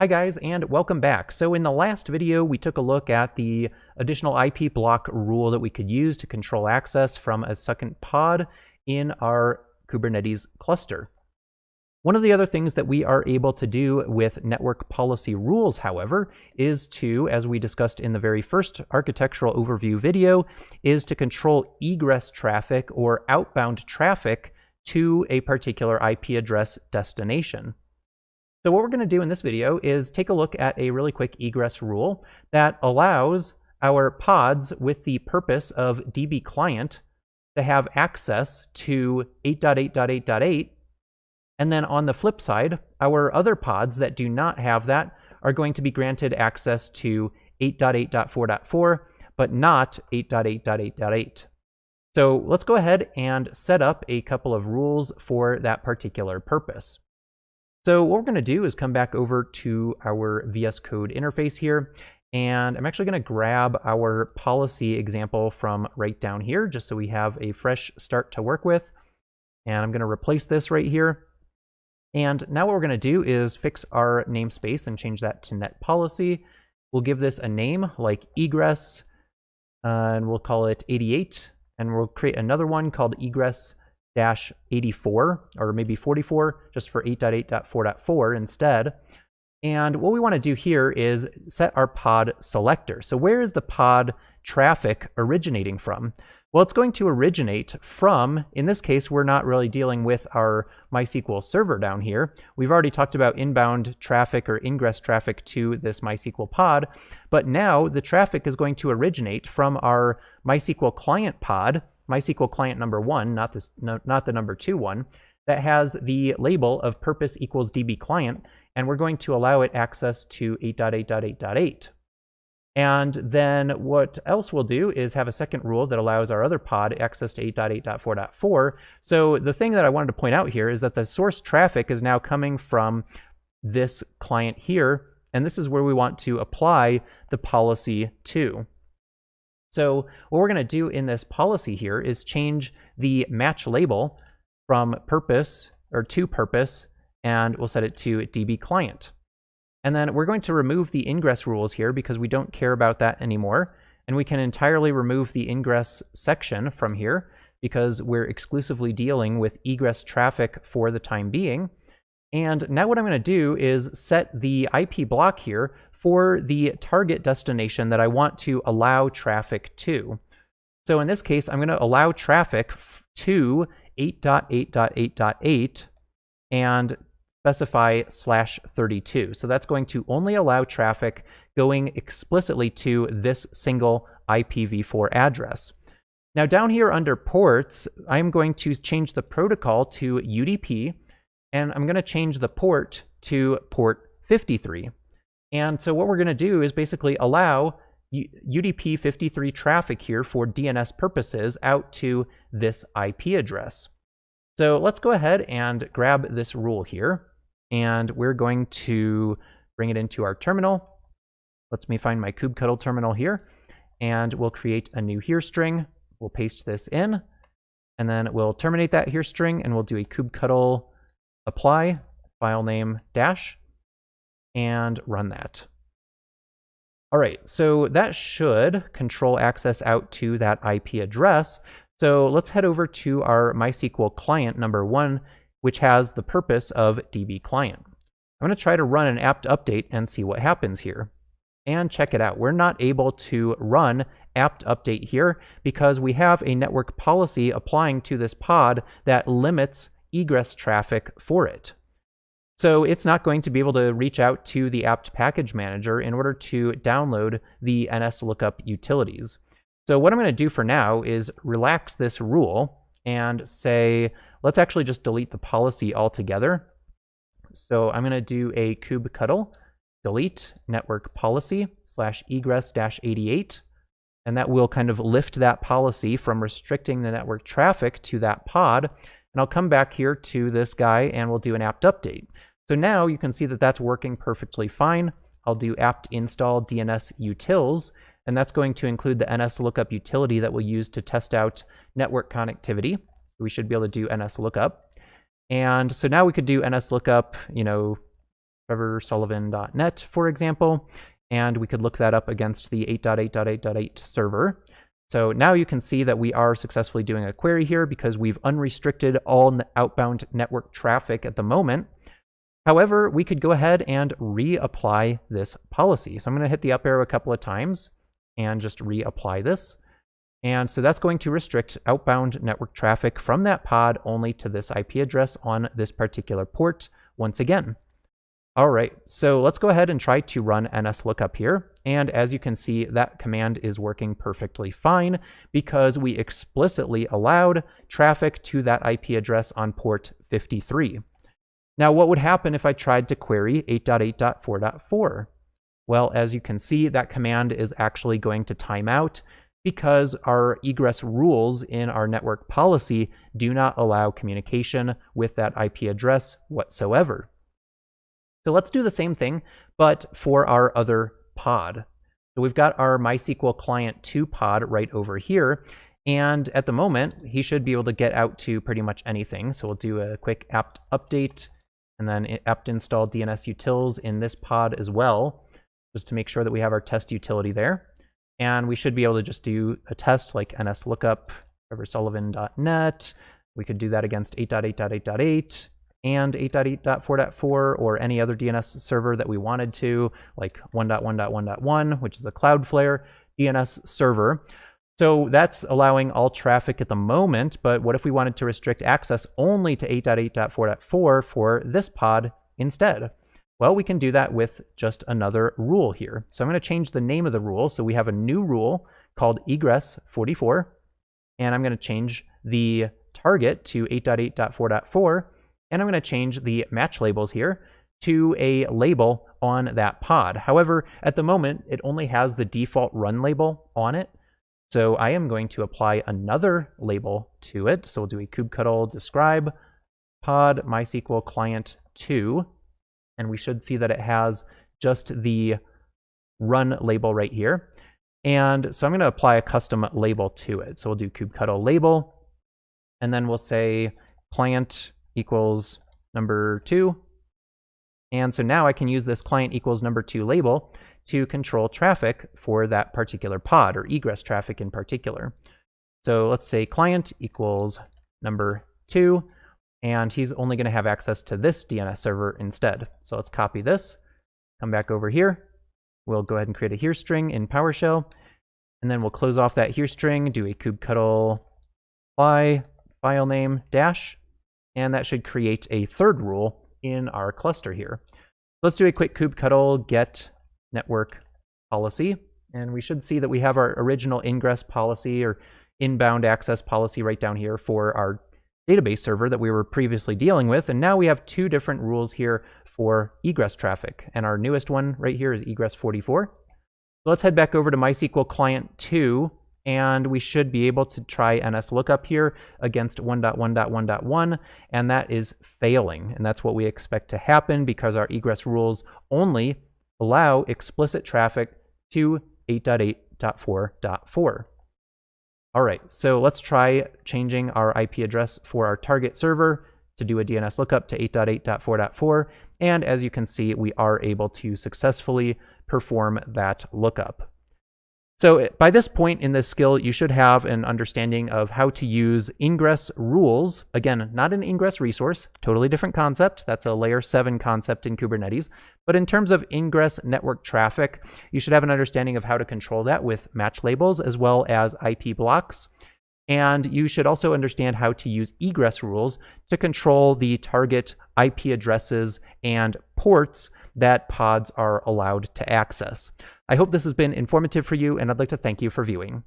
Hi guys, and welcome back. So in the last video, we took a look at the additional IP block rule that we could use to control access from a second pod in our Kubernetes cluster. One of the other things that we are able to do with network policy rules, however, is to, as we discussed in the very first architectural overview video, is to control egress traffic or outbound traffic to a particular IP address destination. So what we're going to do in this video is take a look at a really quick egress rule that allows our pods with the purpose of DB client to have access to 8.8.8.8. And then on the flip side, our other pods that do not have that are going to be granted access to 8.8.4.4, but not 8.8.8.8. So let's go ahead and set up a couple of rules for that particular purpose. So what we're going to do is come back over to our VS Code interface here, and I'm actually going to grab our policy example from right down here, just so we have a fresh start to work with. And I'm going to replace this right here. And now what we're going to do is fix our namespace and change that to net policy. We'll give this a name like egress, and we'll call it 88, and we'll create another one called egress -84 or maybe 44 just for 8.8.4.4 instead. And what we want to do here is set our pod selector. So where is the pod traffic originating from? Well, it's going to originate from, in this case, we're not really dealing with our MySQL server down here. We've already talked about inbound traffic or ingress traffic to this MySQL pod, but now the traffic is going to originate from our MySQL client pod, MySQL client number 1, not the number 2 one, that has the label of purpose equals DB client, and we're going to allow it access to 8.8.8.8. And then what else we'll do is have a second rule that allows our other pod access to 8.8.4.4. So the thing that I wanted to point out here is that the source traffic is now coming from this client here, and this is where we want to apply the policy to. So what we're going to do in this policy here is change the match label from purpose or to purpose, and we'll set it to DB client. And then we're going to remove the ingress rules here because we don't care about that anymore. And we can entirely remove the ingress section from here because we're exclusively dealing with egress traffic for the time being. And now what I'm going to do is set the IP block here for the target destination that I want to allow traffic to. So in this case, I'm going to allow traffic to 8.8.8.8 and specify /32. So that's going to only allow traffic going explicitly to this single IPv4 address. Now down here under ports, I'm going to change the protocol to UDP, and I'm going to change the port to port 53. And so what we're going to do is basically allow UDP 53 traffic here for DNS purposes out to this IP address. So let's go ahead and grab this rule here, and we're going to bring it into our terminal. Let me find my kubectl terminal here, and we'll create a new here string. We'll paste this in, and then we'll terminate that here string, and we'll do a kubectl apply file name dash, and run that. All right, so that should control access out to that IP address. So let's head over to our MySQL client number 1, which has the purpose of DB client. I'm going to try to run an apt update and see what happens here. And check it out. We're not able to run apt update here because we have a network policy applying to this pod that limits egress traffic for it. So it's not going to be able to reach out to the apt package manager in order to download the NSLookup utilities. So what I'm going to do for now is relax this rule and say, let's actually just delete the policy altogether. So I'm going to do a kubectl delete network policy /egress-88, and that will kind of lift that policy from restricting the network traffic to that pod. And I'll come back here to this guy and we'll do an apt update. So now you can see that that's working perfectly fine. I'll do apt install DNS utils, and that's going to include the NSLookup utility that we'll use to test out network connectivity. We should be able to do NSLookup. And so now we could do NSLookup, trevorsullivan.net, for example, and we could look that up against the 8.8.8.8 server. So now you can see that we are successfully doing a query here because we've unrestricted all outbound network traffic at the moment. However, we could go ahead and reapply this policy. So I'm going to hit the up arrow a couple of times and just reapply this. And so that's going to restrict outbound network traffic from that pod only to this IP address on this particular port once again. All right, so let's go ahead and try to run nslookup here. And as you can see, that command is working perfectly fine because we explicitly allowed traffic to that IP address on port 53. Now, what would happen if I tried to query 8.8.4.4? Well, as you can see, that command is actually going to time out because our egress rules in our network policy do not allow communication with that IP address whatsoever. So let's do the same thing, but for our other pod. So we've got our MySQL Client 2 pod right over here. And at the moment, he should be able to get out to pretty much anything. So we'll do a quick apt update and then apt install DNS utils in this pod as well, just to make sure that we have our test utility there. And we should be able to just do a test like nslookup trevorsullivan.net. We could do that against 8.8.8.8 and 8.8.4.4 or any other DNS server that we wanted to, like 1.1.1.1, which is a Cloudflare DNS server. So that's allowing all traffic at the moment, but what if we wanted to restrict access only to 8.8.4.4 for this pod instead? Well, we can do that with just another rule here. So I'm going to change the name of the rule. So we have a new rule called Egress 44, and I'm going to change the target to 8.8.4.4, and I'm going to change the match labels here to a label on that pod. However, at the moment, it only has the default run label on it. So I am going to apply another label to it. So we'll do a kubectl describe pod MySQL Client 2. And we should see that it has just the run label right here. And so I'm going to apply a custom label to it. So we'll do kubectl label, and then we'll say client equals number 2. And so now I can use this client equals number 2 label to control traffic for that particular pod, or egress traffic in particular. So let's say client equals number 2, and he's only going to have access to this DNS server instead. So let's copy this, come back over here. We'll go ahead and create a here string in PowerShell, and then we'll close off that here string, do a kubectl apply file name dash, and that should create a third rule in our cluster here. Let's do a quick kubectl get network policy, and we should see that we have our original ingress policy or inbound access policy right down here for our database server that we were previously dealing with, and now we have two different rules here for egress traffic, and our newest one right here is egress 44. So let's head back over to MySQL Client 2, and we should be able to try nslookup here against 1.1.1.1, and that is failing, and that's what we expect to happen because our egress rules only allow explicit traffic to 8.8.4.4. All right, so let's try changing our IP address for our target server to do a DNS lookup to 8.8.4.4, and as you can see, we are able to successfully perform that lookup. So by this point in this skill, you should have an understanding of how to use ingress rules. Again, not an ingress resource, totally different concept. That's a layer 7 concept in Kubernetes. But in terms of ingress network traffic, you should have an understanding of how to control that with match labels as well as IP blocks. And you should also understand how to use egress rules to control the target IP addresses and ports that pods are allowed to access. I hope this has been informative for you, and I'd like to thank you for viewing.